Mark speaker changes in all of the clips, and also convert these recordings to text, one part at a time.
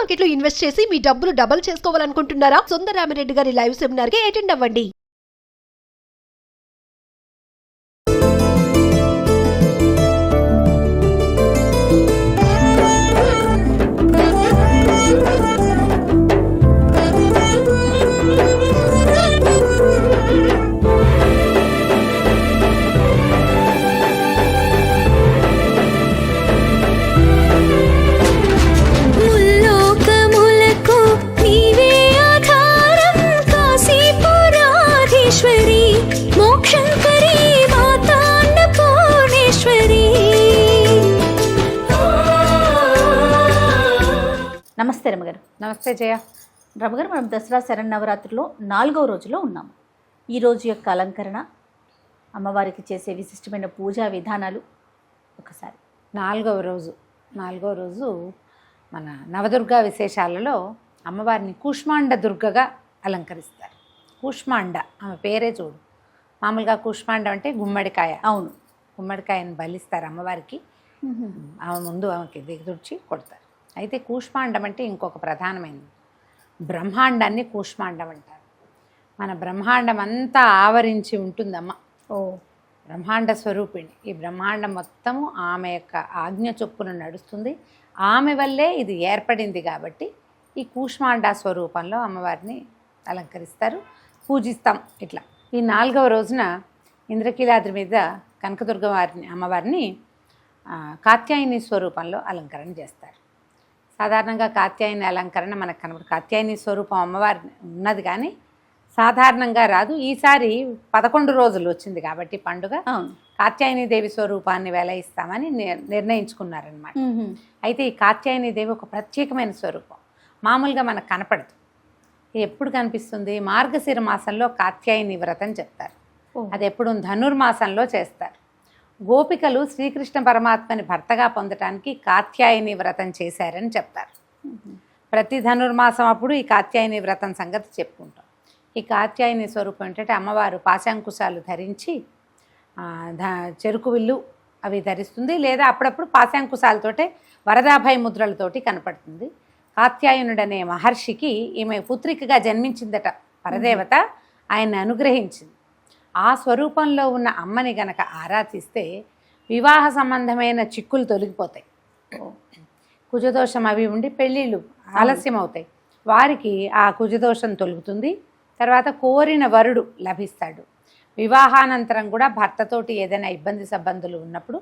Speaker 1: Market లో invest చేసి మీ డబ్బులు డబుల్ చేసుకోవాలనుకుంటున్నారా? సుందరరామిరెడ్డి గారి లైవ్ సెమినార్ కి అటెండ్ అవ్వండి.
Speaker 2: నమస్తే రమగారు.
Speaker 3: నమస్తే జయ.
Speaker 2: రమగారు, మనం దసరా శరన్నవరాత్రిలో 4వ రోజులో ఉన్నాము. ఈ రోజు యొక్క అలంకరణ, అమ్మవారికి చేసే విశిష్టమైన పూజా విధానాలు ఒకసారి.
Speaker 3: నాలుగవ రోజు మన నవదుర్గా విశేషాలలో అమ్మవారిని కూష్మాండ దుర్గగా అలంకరిస్తారు. కూష్మాండ ఆమె పేరే చూడు. మామూలుగా కూష్మాండ అంటే గుమ్మడికాయ.
Speaker 2: అవును,
Speaker 3: గుమ్మడికాయను బలిస్తారు అమ్మవారికి. ఆమె ముందు ఆమెకి దిగదుర్చి కొడతారు. అయితే కూష్మాండం అంటే ఇంకొక ప్రధానమైనది. బ్రహ్మాండాన్ని కూష్మాండం అంటారు. మన బ్రహ్మాండం అంతా ఆవరించి ఉంటుందమ్మ. బ్రహ్మాండ స్వరూపిణి. ఈ బ్రహ్మాండం మొత్తము ఆమె యొక్క ఆజ్ఞ చొప్పున నడుస్తుంది. ఆమె వల్లే ఇది ఏర్పడింది కాబట్టి ఈ కూష్మాండ స్వరూపంలో అమ్మవారిని అలంకరిస్తారు, పూజిస్తాం. ఇట్లా ఈ 4వ రోజున ఇంద్రకీలాద్రి మీద కనకదుర్గ అమ్మవారిని కాత్యాయని స్వరూపంలో అలంకరణ చేస్తారు. సాధారణంగా కాత్యాయని అలంకరణ మనకు కనబడు. కాత్యాయని స్వరూపం అమ్మవారి ఉన్నది కానీ సాధారణంగా రాదు. ఈసారి 11 రోజులు వచ్చింది కాబట్టి పండుగ కాత్యాయని దేవి స్వరూపాన్ని వెలయిస్తామని నిర్ణయించుకున్నారనమాట. అయితే ఈ కాత్యాయని దేవి ఒక ప్రత్యేకమైన స్వరూపం. మామూలుగా మనకు కనపడదు. ఎప్పుడు కనిపిస్తుంది? మార్గశిర మాసంలో కాత్యాయని వ్రతం చెప్తారు. అది ఎప్పుడు ధనుర్మాసంలో చేస్తారు. గోపికలు శ్రీకృష్ణ పరమాత్మని భర్తగా పొందటానికి కాత్యాయని వ్రతం చేశారని చెప్తారు. ప్రతి ధనుర్మాసం అప్పుడు ఈ కాత్యాయని వ్రతం సంగతి చెప్పుకుంటాం. ఈ కాత్యాయని స్వరూపం ఏంటంటే అమ్మవారు పాశాంకుశాలు ధరించి చెరుకు విల్లు అవి ధరిస్తుంది. లేదా అప్పుడప్పుడు పాశాంకుశాలతోటే వరదాభయ ముద్రలతోటి కనపడుతుంది. కాత్యాయనుడనే మహర్షికి ఈమె పుత్రికగా జన్మించిందట పరదేవత. ఆయన్ని అనుగ్రహించింది. ఆ స్వరూపంలో ఉన్న అమ్మని గనక ఆరాధిస్తే వివాహ సంబంధమైన చిక్కులు తొలగిపోతాయి. కుజదోషం అవి ఉండి పెళ్ళిళ్ళు ఆలస్యం అవుతాయి. వారికి ఆ కుజదోషం తొలుగుతుంది. తర్వాత కోరిన వరుడు లభిస్తాడు. వివాహానంతరం కూడా భర్తతోటి ఏదైనా ఇబ్బంది సబ్బందులు ఉన్నప్పుడు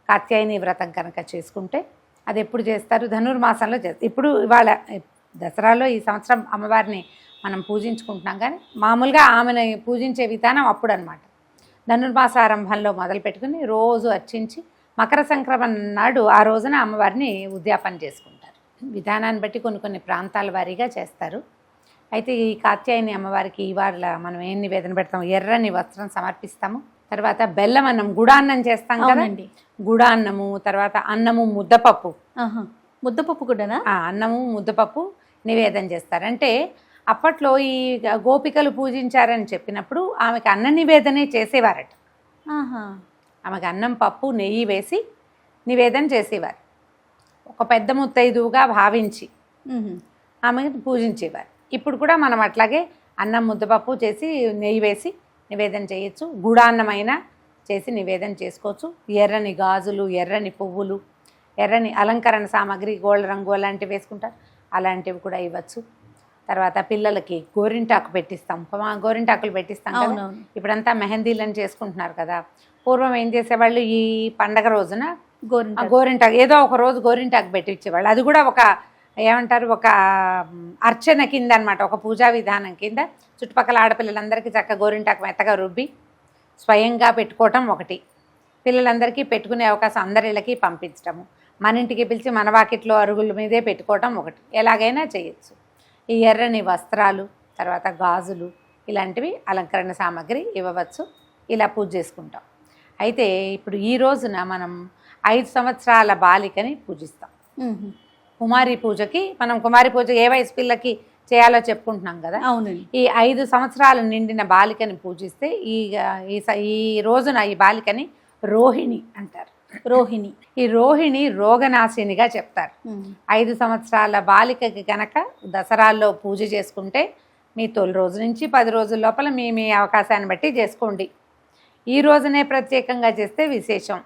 Speaker 3: కాత్యాయని వ్రతం కనుక చేసుకుంటే అది ఎప్పుడు చేస్తారు? ధనుర్మాసంలో చేస్తారు. ఇప్పుడు ఇవాళ దసరాలో ఈ సంవత్సరం అమ్మవారిని మనం పూజించుకుంటున్నాం కానీ మామూలుగా ఆమెను పూజించే విధానం అప్పుడు అనమాట. ధనుర్మాసారంభంలో మొదలు పెట్టుకుని రోజు అర్చించి మకర సంక్రమణ నాడు ఆ రోజున అమ్మవారిని ఉద్యాపన చేసుకుంటారు. విధానాన్ని బట్టి కొన్ని ప్రాంతాల వారీగా చేస్తారు. అయితే ఈ కాత్యాయని అమ్మవారికి ఇవాళ మనం ఏం నివేదన పెడతాం? ఎర్రని వస్త్రం సమర్పిస్తాము. తర్వాత బెల్లం అన్నం, గుడాన్నం చేస్తాం కదండి. గుడాన్నము, తర్వాత అన్నము, ముద్దపప్పు కూడానా? అన్నము ముద్దపప్పు నివేదన చేస్తారు. అంటే అప్పట్లో ఈ గోపికలు పూజించారని చెప్పినప్పుడు ఆమెకు అన్న నివేదనే చేసేవారట. ఆమెకు అన్నం, పప్పు, నెయ్యి వేసి నివేదన చేసేవారు. ఒక పెద్ద ముత్తైదువుగా భావించి ఆమెను పూజించేవారు. ఇప్పుడు కూడా మనం అట్లాగే అన్నం, ముద్దపప్పు చేసి నెయ్యి వేసి నివేదన చేయొచ్చు. గుడాన్నమైనా చేసి నివేదన చేసుకోవచ్చు. ఎర్రని గాజులు, ఎర్రని పువ్వులు, ఎర్రని అలంకరణ సామాగ్రి, గోళ్ళ రంగు అలాంటివి వేసుకుంటారు. అలాంటివి కూడా ఇవ్వచ్చు. తర్వాత పిల్లలకి గోరింటాకు పెట్టిస్తాం. గోరింటాకులు పెట్టిస్తాం కదా. ఇప్పుడంతా మెహందీలను చేసుకుంటున్నారు కదా. పూర్వం ఏం చేసేవాళ్ళు? ఈ పండగ రోజున గోరింటాకు ఏదో ఒక రోజు గోరింటాకు పెట్టించేవాళ్ళు. అది కూడా ఒక ఏమంటారు, ఒక అర్చన కింద అనమాట, ఒక పూజా విధానం కింద. చుట్టుపక్కల ఆడపిల్లలందరికీ చక్కగా గోరింటాకు మెత్తగా రుబ్బి స్వయంగా పెట్టుకోవటం ఒకటి. పిల్లలందరికీ పెట్టుకునే అవకాశం అందరిళ్ళకి పంపించటము. మన ఇంటికి పిలిచి మన వాకిట్లో అరుగుల మీదే పెట్టుకోవటం ఒకటి. ఎలాగైనా చేయొచ్చు. ఈ ఎర్రని వస్త్రాలు, తర్వాత గాజులు, ఇలాంటివి అలంకరణ సామాగ్రి ఇవ్వవచ్చు. ఇలా పూజ చేసుకుంటాం. అయితే ఇప్పుడు ఈ రోజున మనం 5 సంవత్సరాల బాలికని పూజిస్తాం. కుమారి పూజకి మనం కుమారి పూజ ఏ వయసు పిల్లకి చేయాలో చెప్పుకుంటున్నాం కదా.
Speaker 2: అవునండి.
Speaker 3: ఈ 5 సంవత్సరాలు నిండిన బాలికని పూజిస్తే ఈ రోజున ఈ బాలికని రోహిణి అంటారు.
Speaker 2: రోహిణి.
Speaker 3: ఈ రోహిణి రోగనాశినిగా చెప్తారు. 5 సంవత్సరాల బాలికకి కనుక దసరాల్లో పూజ చేసుకుంటే మీ తొలి రోజు నుంచి 10 రోజుల లోపల మీ మీ అవకాశాన్ని బట్టి చేసుకోండి. ఈ రోజునే ప్రత్యేకంగా చేస్తే విశేషం.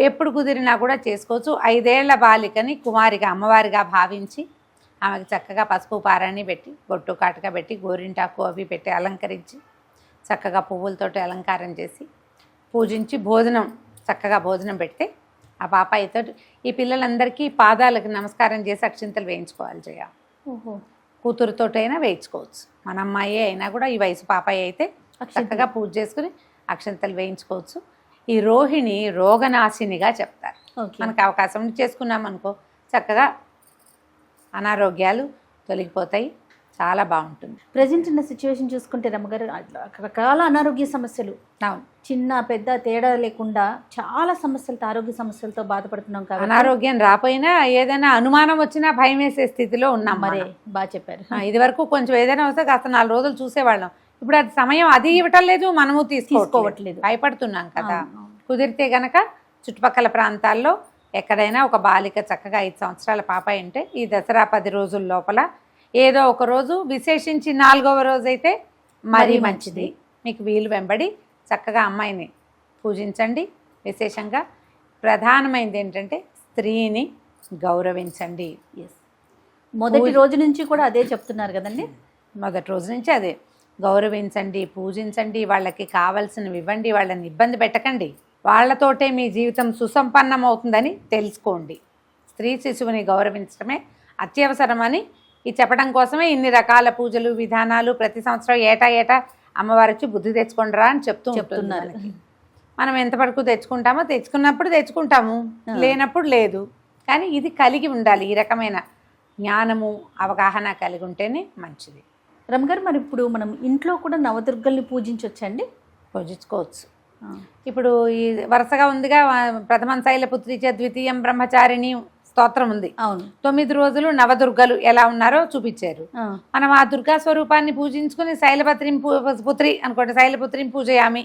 Speaker 3: ఎప్పుడు కుదిరినా కూడా చేసుకోవచ్చు. 5 ఏళ్ల బాలికని కుమారిగా అమ్మవారిగా భావించి ఆమెకు చక్కగా పసుపు పారాన్ని పెట్టి బొట్టు కాటుగా పెట్టి గోరింటాకు అవి పెట్టి అలంకరించి చక్కగా పువ్వులతోటి అలంకారం చేసి పూజించి చక్కగా భోజనం పెడితే ఆ పాపాయితో ఈ పిల్లలందరికీ పాదాలకు నమస్కారం చేసి అక్షింతలు వేయించుకోవాలి చేయాలి. కూతురుతోటైనా వేయించుకోవచ్చు. మన అమ్మాయి అయినా కూడా ఈ వయసు పాపాయి అయితే చక్కగా పూజ చేసుకుని అక్షింతలు వేయించుకోవచ్చు. ఈ రోహిణి రోగనాశినిగా చెప్తారు. మనకు అవకాశం ఉండి చేసుకున్నాం అనుకో చక్కగా అనారోగ్యాలు తొలగిపోతాయి. చాలా బాగుంటుంది.
Speaker 2: ప్రజెంట్ ఉన్న సిచ్యువేషన్ చూసుకుంటే రమ్మగారు రకరకాల అనారోగ్య సమస్యలు, చిన్న పెద్ద తేడా లేకుండా చాలా సమస్యలతో ఆరోగ్య సమస్యలతో బాధపడుతున్నాం కాబట్టి
Speaker 3: అనారోగ్యం రాపోయినా ఏదైనా అనుమానం వచ్చినా భయం వేసే స్థితిలో ఉన్నాం.
Speaker 2: మరే బాగా చెప్పారు.
Speaker 3: ఇది వరకు కొంచెం ఏదైనా వస్తే కాస్త 4 రోజులు చూసేవాళ్ళం. ఇప్పుడు అది సమయం అది ఇవ్వటం లేదు, మనము తీసుకోవట్లేదు, భయపడుతున్నాం కదా. కుదిరితే గనక చుట్టుపక్కల ప్రాంతాల్లో ఎక్కడైనా ఒక బాలిక చక్కగా 5 సంవత్సరాల పాప ఉంటే ఈ దసరా 10 రోజుల లోపల ఏదో ఒక రోజు విశేషించి 4వ రోజు అయితే మరీ మంచిది. మీకు వీలు వెంబడి చక్కగా అమ్మాయిని పూజించండి. విశేషంగా ప్రధానమైనది ఏంటంటే స్త్రీని గౌరవించండి.
Speaker 2: మొదటి రోజు నుంచి కూడా అదే చెప్తున్నారు కదండి.
Speaker 3: మొదటి రోజు నుంచి అదే గౌరవించండి, పూజించండి, వాళ్ళకి కావాల్సినవి ఇవ్వండి, వాళ్ళని ఇబ్బంది పెట్టకండి. వాళ్ళతోటే మీ జీవితం సుసంపన్నం అవుతుందని తెలుసుకోండి. స్త్రీ శిశువుని గౌరవించడమే అత్యవసరమని ఈ చెప్పడం కోసమే ఇన్ని రకాల పూజలు విధానాలు ప్రతి సంవత్సరం ఏటా అమ్మవారికి బుద్ధి తెచ్చుకుంటారా అని చెప్తున్నారు. మనం ఎంత వరకు తెచ్చుకుంటామో తెచ్చుకున్నప్పుడు తెచ్చుకుంటాము, లేనప్పుడు లేదు. కానీ ఇది కలిగి ఉండాలి. ఈ రకమైన జ్ఞానము అవగాహన కలిగి ఉంటేనే మంచిది.
Speaker 2: రమ్మగారు మరి ఇప్పుడు మనం ఇంట్లో కూడా నవదుర్గల్ని పూజించవచ్చండి?
Speaker 3: పూజించుకోవచ్చు. ఇప్పుడు ఈ వరుసగా ఉందిగా ప్రథమం శైలపుత్రి చ ద్వితీయం బ్రహ్మచారిణి స్తోత్రం ఉంది.
Speaker 2: అవును. 9
Speaker 3: రోజులు నవదుర్గలు ఎలా ఉన్నారో చూపించారు. మనం ఆ దుర్గా స్వరూపాన్ని పూజించుకుని శైలపుత్రిం పుత్రి అనుకోండి, శైలపుత్రిం పూజయామి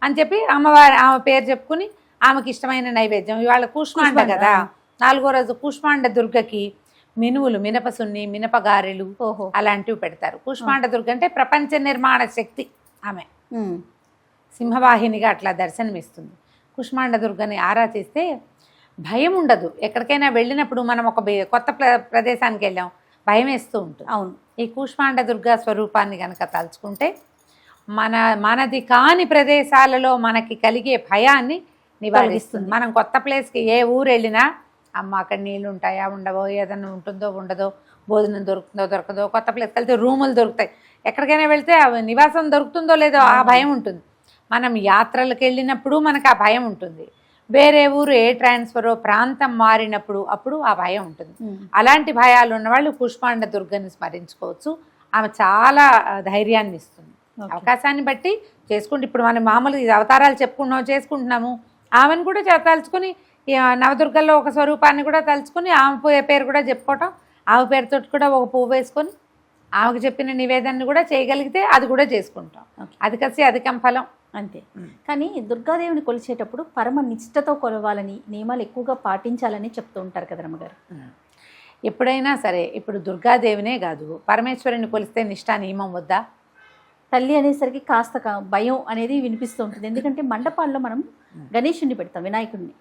Speaker 3: అని చెప్పి అమ్మవారి ఆమె పేరు చెప్పుకుని ఆమెకి ఇష్టమైన నైవేద్యం. ఇవాళ కూష్మాండ కదా, 4వ రోజు కూష్మాండ దుర్గకి మినువులు, మినపసున్ని, మినపగారెలు అలాంటివి పెడతారు. కూష్మాండ దుర్గ అంటే ప్రపంచ నిర్మాణ శక్తి. ఆమె సింహవాహినిగా అట్లా దర్శనమిస్తుంది. కూష్మాండ దుర్గని ఆరాధిస్తే భయం ఉండదు. ఎక్కడికైనా వెళ్ళినప్పుడు మనం ఒక కొత్త ప్రదేశానికి వెళ్ళాం, భయం వేస్తూ ఉంటుంది.
Speaker 2: అవును.
Speaker 3: ఈ కూష్మాండ దుర్గా స్వరూపాన్ని కనుక తలుచుకుంటే మనది కాని ప్రదేశాలలో మనకి కలిగే భయాన్ని నివారిస్తుంది. మనం కొత్త ప్లేస్కి ఏ ఊరు వెళ్ళినా అమ్మ అక్కడ నీళ్ళు ఉంటాయా ఉండవో, ఏదైనా ఉంటుందో ఉండదో, భోజనం దొరుకుతుందో దొరకదో, కొత్త ప్లేస్కి వెళ్తే రూములు దొరుకుతాయి, ఎక్కడికైనా వెళ్తే నివాసం దొరుకుతుందో లేదో ఆ భయం ఉంటుంది. మనం యాత్రలకు వెళ్ళినప్పుడు మనకు ఆ భయం ఉంటుంది. వేరే ఊరు ఏ ట్రాన్స్ఫరో ప్రాంతం మారినప్పుడు అప్పుడు ఆ భయం ఉంటుంది. అలాంటి భయాలు ఉన్నవాళ్ళు కూష్మాండ దుర్గని స్మరించుకోవచ్చు. ఆమె చాలా ధైర్యాన్ని ఇస్తుంది. అవకాశాన్ని బట్టి చేసుకుంటే ఇప్పుడు మనం మామూలు అవతారాలు చేసుకుంటున్నాము. ఆమెను కూడా తలుచుకుని నవదుర్గల్లో ఒక స్వరూపాన్ని కూడా తలుచుకుని ఆమె పేరు కూడా చెప్పుకోవటం, ఆమె పేరుతో కూడా ఒక పువ్వు వేసుకొని ఆమెకు చెప్పిన నివేదనని కూడా చేయగలిగితే అది కూడా చేసుకుంటాం. అధికసి అధికం ఫలం
Speaker 2: అంతే. కానీ దుర్గాదేవిని కొలిచేటప్పుడు పరమ నిష్ఠతో కొలవాలని, నియమాలు ఎక్కువగా పాటించాలని చెప్తూ ఉంటారు కదా రమ్మగారు.
Speaker 3: ఎప్పుడైనా సరే ఇప్పుడు దుర్గాదేవినే కాదు, పరమేశ్వరుని కొలిస్తే నిష్ఠా నియమం వద్దా?
Speaker 2: తల్లి అనేసరికి కాస్త భయం అనేది వినిపిస్తూ ఉంటుంది. ఎందుకంటే మండపాల్లో మనం గణేశుడిని పెడతాం, వినాయకుడిని.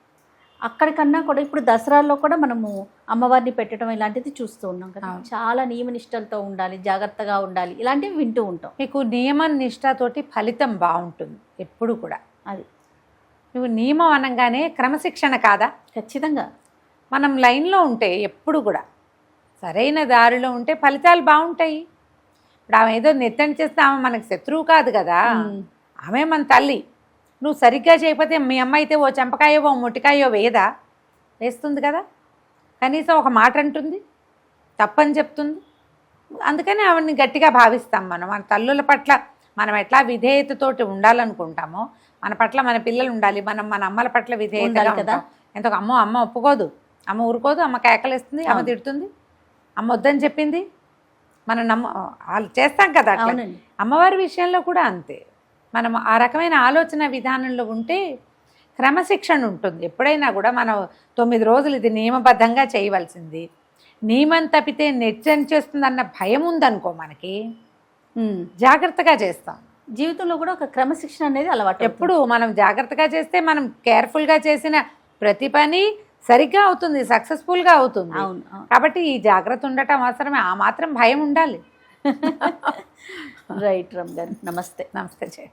Speaker 2: అక్కడికన్నా కూడా ఇప్పుడు దసరాల్లో కూడా మనము అమ్మవారిని పెట్టడం ఇలాంటిది చూస్తూ ఉన్నాం కదా. చాలా నియమ నిష్టలతో ఉండాలి, జాగ్రత్తగా ఉండాలి, ఇలాంటివి వింటూ ఉంటాం.
Speaker 3: మీకు నియమ నిష్టతోటి ఫలితం బాగుంటుంది ఎప్పుడు కూడా. అది నువ్వు నియమం అనగానే క్రమశిక్షణ కాదా?
Speaker 2: ఖచ్చితంగా.
Speaker 3: మనం లైన్లో ఉంటే ఎప్పుడు కూడా సరైన దారిలో ఉంటే ఫలితాలు బాగుంటాయి. ఇప్పుడు ఆమె ఏదో నెత్తని చేస్తే ఆమె మనకు శత్రువు కాదు కదా, ఆమె మన తల్లి. నువ్వు సరిగ్గా చేయకపోతే మీ అమ్మ అయితే ఓ చెంపకాయో ఓ మొట్టికాయో వేస్తుంది కదా, కనీసం ఒక మాట అంటుంది, తప్పని చెప్తుంది. అందుకని ఆవిడని గట్టిగా భావిస్తాం. మన తల్లుల పట్ల మనం ఎట్లా విధేయతతోటి ఉండాలనుకుంటామో మన పట్ల మన పిల్లలు ఉండాలి. మన అమ్మల పట్ల విధేయతగా కదా. ఎంతో అమ్మ ఒప్పుకోదు, అమ్మ ఊరుకోదు, అమ్మ కేకలేస్తుంది, అమ్మ తిడుతుంది, అమ్మ వద్దని చెప్పింది, మనం వాళ్ళు చేస్తాం కదా. అమ్మవారి విషయంలో కూడా అంతే. మనం ఆ రకమైన ఆలోచన విధానంలో ఉంటే క్రమశిక్షణ ఉంటుంది. ఎప్పుడైనా కూడా మనం 9 రోజులు ఇది నియమబద్ధంగా చేయవలసింది, నియమం తప్పితే నెచ్చని చేస్తుందన్న భయం ఉందనుకో మనకి, జాగ్రత్తగా చేస్తాం.
Speaker 2: జీవితంలో కూడా ఒక క్రమశిక్షణ అనేది అలవాటు.
Speaker 3: ఎప్పుడు మనం జాగ్రత్తగా చేస్తే, మనం కేర్ఫుల్గా చేసిన ప్రతి పని సరిగ్గా అవుతుంది, సక్సెస్ఫుల్గా అవుతుంది.
Speaker 2: అవును.
Speaker 3: కాబట్టి ఈ జాగ్రత్త ఉండటం అవసరమే. ఆ మాత్రం భయం ఉండాలి.
Speaker 2: రైట్ రమ్ గారు, నమస్తే.
Speaker 3: నమస్తే జయ.